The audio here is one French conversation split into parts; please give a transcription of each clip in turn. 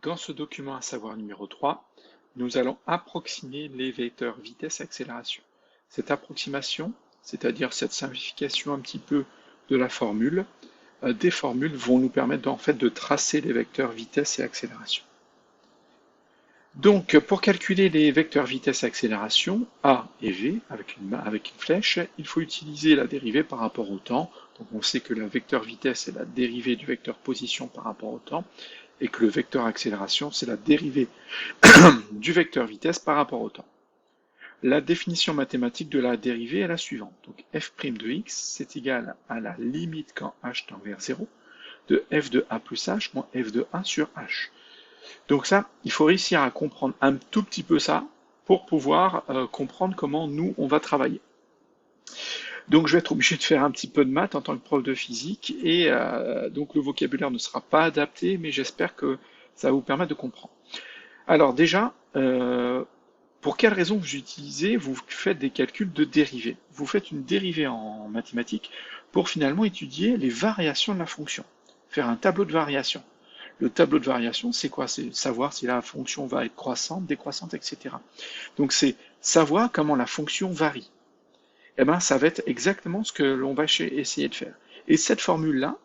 Dans ce document à savoir numéro 3, nous allons approximer les vecteurs vitesse-accélération. Cette approximation, c'est-à-dire cette simplification un petit peu de la formule, des formules vont nous permettre en fait de tracer les vecteurs vitesse et accélération. Donc, pour calculer les vecteurs vitesse-accélération, A et V, avec une flèche, il faut utiliser la dérivée par rapport au temps. Donc, on sait que le vecteur vitesse est la dérivée du vecteur position par rapport au temps, et que le vecteur accélération, c'est la dérivée du vecteur vitesse par rapport au temps. La définition mathématique de la dérivée est la suivante. Donc, f' de x, c'est égal à la limite quand h tend vers 0 de f de a plus h moins f de a sur h. Donc ça, il faut réussir à comprendre un tout petit peu ça pour pouvoir comprendre comment nous, on va travailler. Donc je vais être obligé de faire un petit peu de maths en tant que prof de physique et donc le vocabulaire ne sera pas adapté, mais j'espère que ça va vous permettre de comprendre. Alors déjà, pour quelle raison vous faites des calculs de dérivée? Vous faites une dérivée en mathématiques pour finalement étudier les variations de la fonction, faire un tableau de variation. Le tableau de variation, c'est quoi? C'est savoir si la fonction va être croissante, décroissante, etc. Donc c'est savoir comment la fonction varie. Eh bien, ça va être exactement ce que l'on va essayer de faire. Et cette formule-là,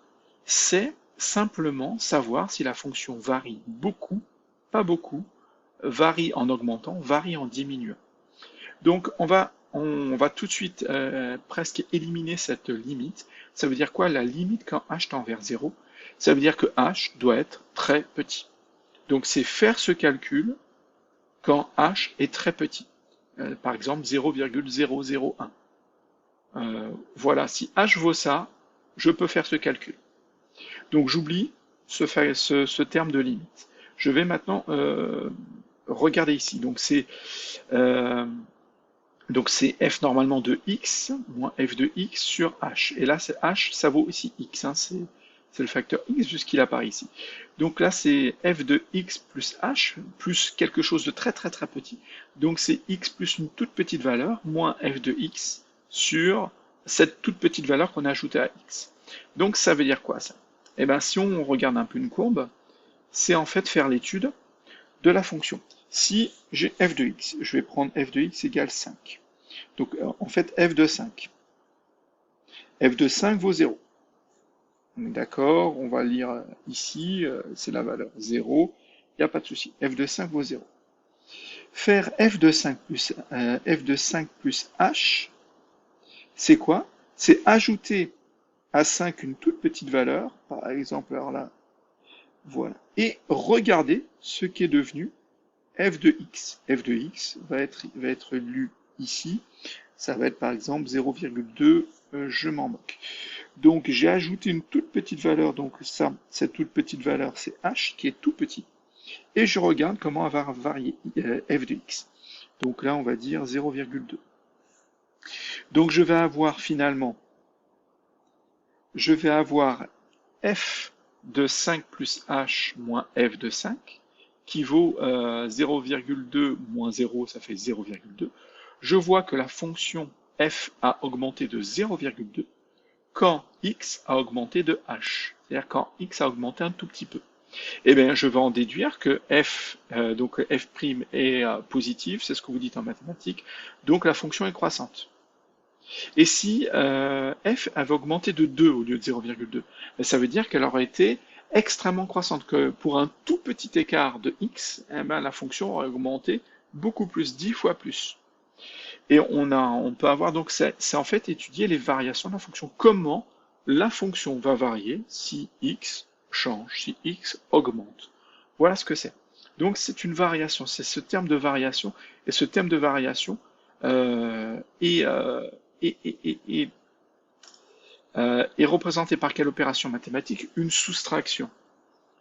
c'est simplement savoir si la fonction varie beaucoup, pas beaucoup, varie en augmentant, varie en diminuant. Donc on va tout de suite presque éliminer cette limite. Ça veut dire quoi? La limite quand h tend vers 0, ça veut dire que h doit être très petit. Donc c'est faire ce calcul quand h est très petit. Par exemple 0,001. Voilà, si h vaut ça, je peux faire ce calcul. Donc j'oublie ce terme de limite. Je vais maintenant regarder ici. Donc c'est f normalement de x moins f de x sur h. Et là, c'est h, ça vaut ici x. Hein, c'est le facteur x jusqu'il apparaît ici. Donc là, c'est f de x plus h, plus quelque chose de très très très petit. Donc c'est x plus une toute petite valeur, moins f de x sur cette toute petite valeur qu'on a ajoutée à x. Donc ça veut dire quoi ça? Eh bien, si on regarde un peu une courbe, c'est en fait faire l'étude de la fonction. Si j'ai f de x, je vais prendre f de x égale 5. Donc en fait f de 5. f de 5 vaut 0. D'accord, on va lire ici, c'est la valeur 0, il n'y a pas de souci. f de 5 vaut 0. Faire f de 5 plus h, c'est quoi? C'est ajouter à 5 une toute petite valeur, par exemple, alors là, voilà, et regarder ce qui est devenu f de x. f de x va être lu ici, ça va être par exemple 0,2, je m'en moque. Donc j'ai ajouté une toute petite valeur, donc ça, cette toute petite valeur, c'est h qui est tout petit. Et je regarde comment va varier f de x. Donc là, on va dire 0,2. Donc je vais avoir finalement, f de 5 plus h moins f de 5, qui vaut 0,2 moins 0, ça fait 0,2. Je vois que la fonction f a augmenté de 0,2 quand x a augmenté de h, c'est-à-dire quand x a augmenté un tout petit peu. Eh bien, je vais en déduire que f, donc f' est positif, c'est ce que vous dites en mathématiques, donc la fonction est croissante. Et si f avait augmenté de 2 au lieu de 0,2, ça veut dire qu'elle aurait été extrêmement croissante, que pour un tout petit écart de x, eh bien, la fonction aurait augmenté beaucoup plus, 10 fois plus. Et on peut avoir, donc c'est en fait étudier les variations de la fonction. Comment la fonction va varier si x change, si x augmente. Voilà ce que c'est. Donc c'est une variation, c'est ce terme de variation, et ce terme de variation est représenté par quelle opération mathématique? Une soustraction.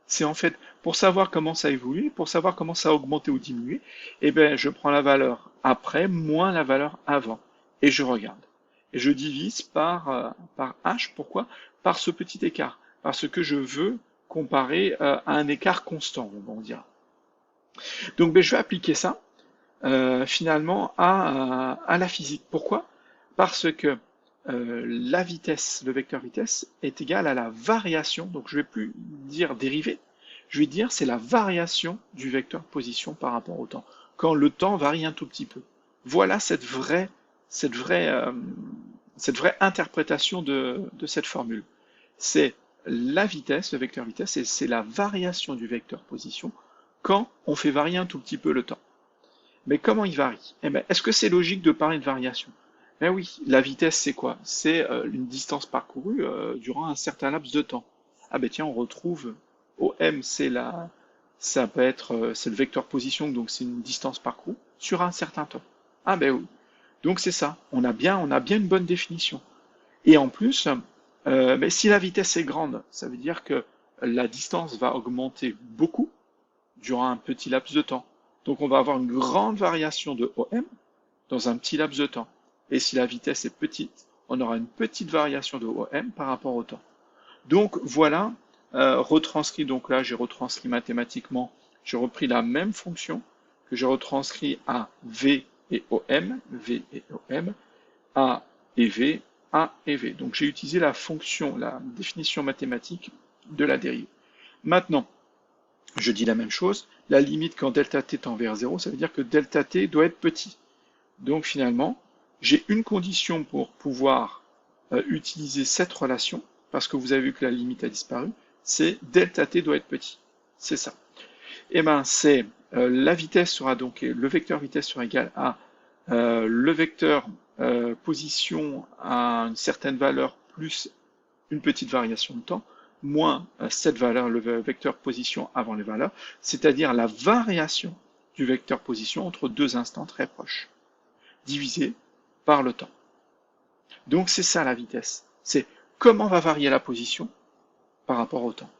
C'est en fait, pour savoir comment ça a évolué, pour savoir comment ça a augmenté ou diminué, eh bien, je prends la valeur après moins la valeur avant, et je regarde. Et je divise par h, pourquoi? Par ce petit écart, parce que je veux comparer à un écart constant, on dira. Donc, ben, je vais appliquer ça, finalement, à la physique. Pourquoi? Parce que la vitesse, le vecteur vitesse, est égal à la variation, donc je ne vais plus dire dérivée, Je vais dire c'est la variation du vecteur position par rapport au temps, quand le temps varie un tout petit peu. Voilà cette vraie, euh, cette vraie interprétation de cette formule. C'est la vitesse, le vecteur vitesse, et c'est la variation du vecteur position quand on fait varier un tout petit peu le temps. Mais comment il varie? Eh ben, est-ce que c'est logique de parler de variation? Ben oui, la vitesse c'est quoi? C'est une distance parcourue durant un certain laps de temps. Ah ben tiens, on retrouve OM, ça peut être, c'est le vecteur position, donc c'est une distance parcourue sur un certain temps. Ah ben oui. Donc c'est ça. On a bien une bonne définition. Et en plus, ben, si la vitesse est grande, ça veut dire que la distance va augmenter beaucoup durant un petit laps de temps. Donc on va avoir une grande variation de OM dans un petit laps de temps. Et si la vitesse est petite, on aura une petite variation de OM par rapport au temps. Donc voilà, retranscrit, donc là j'ai retranscrit mathématiquement, j'ai repris la même fonction que j'ai retranscrit à V et OM, A et V, A et V. Donc j'ai utilisé la fonction, la définition mathématique de la dérive. Maintenant, je dis la même chose, la limite quand delta t tend vers 0, ça veut dire que delta t doit être petit. Donc finalement, j'ai une condition pour pouvoir utiliser cette relation, parce que vous avez vu que la limite a disparu, c'est delta t doit être petit. C'est ça. Et ben c'est la vitesse sera donc, le vecteur vitesse sera égal à le vecteur position à une certaine valeur plus une petite variation de temps, moins cette valeur, le vecteur position avant les valeurs, c'est-à-dire la variation du vecteur position entre deux instants très proches, divisé par le temps. Donc c'est ça la vitesse. C'est comment va varier la position par rapport au temps.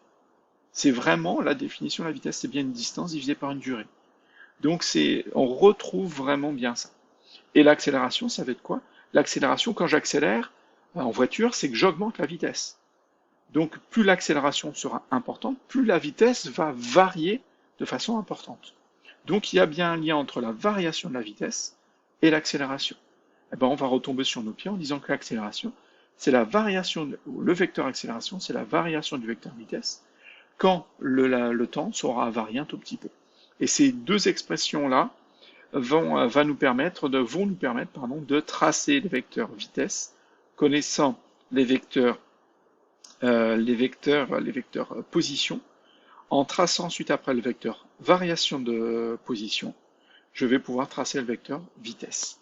C'est vraiment la définition de la vitesse, c'est bien une distance divisée par une durée. Donc on retrouve vraiment bien ça. Et l'accélération, ça va être quoi? L'accélération, quand j'accélère en voiture, c'est que j'augmente la vitesse. Donc plus l'accélération sera importante, plus la vitesse va varier de façon importante. Donc il y a bien un lien entre la variation de la vitesse et l'accélération. Eh ben, on va retomber sur nos pieds en disant que l'accélération, c'est la variation, le vecteur accélération, c'est la variation du vecteur vitesse quand le temps sera varié un tout petit peu. Et ces deux expressions-là vont nous permettre de tracer les vecteurs vitesse, connaissant les vecteurs position, en traçant ensuite après le vecteur variation de position, je vais pouvoir tracer le vecteur vitesse.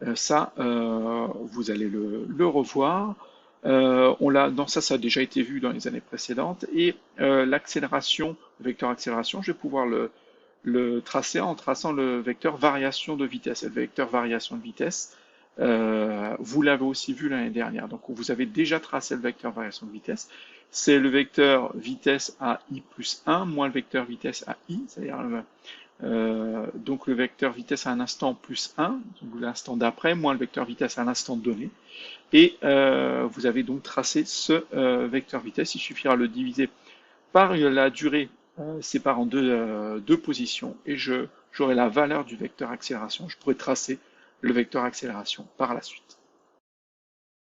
Vous allez le revoir. Ça a déjà été vu dans les années précédentes. Et l'accélération, le vecteur accélération, je vais pouvoir le tracer en traçant le vecteur variation de vitesse. Et le vecteur variation de vitesse, vous l'avez aussi vu l'année dernière. Donc vous avez déjà tracé le vecteur variation de vitesse. C'est le vecteur vitesse à i plus 1 moins le vecteur vitesse à i, c'est-à-dire donc le vecteur vitesse à un instant plus 1, donc l'instant d'après, moins le vecteur vitesse à l'instant donné. Et vous avez donc tracé ce vecteur vitesse. Il suffira de le diviser par la durée séparant deux positions et j'aurai la valeur du vecteur accélération. Je pourrai tracer le vecteur accélération par la suite.